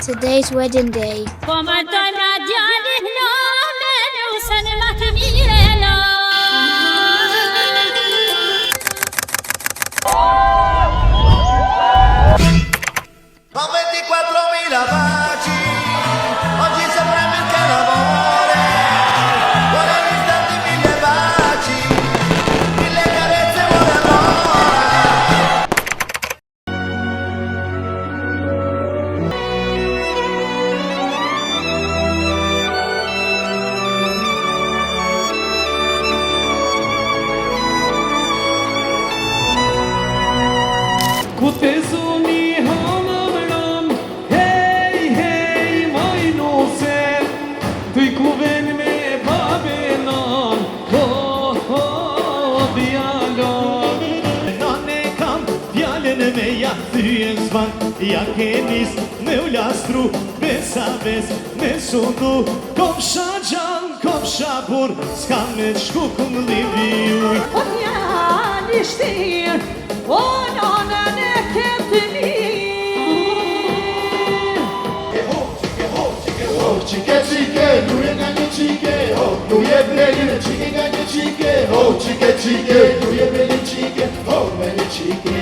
today's wedding day. Ku te zoni hamamram, hej, hej, majnuse, ty ku ven me babenan, dialog. Nane kam fjallën me ja thyën zvan, ja kenis me u lastru, besa bes, me sundu, komsha gjan, komsha bur, s'ka me shku kum livi uj. O njani shtir, o nanën e ketëli. Chike, chike, nuye ganje chike, oh, nuye breli, chike ganje chike, oh, chike, chike, nuye breli chike, oh, breli chike.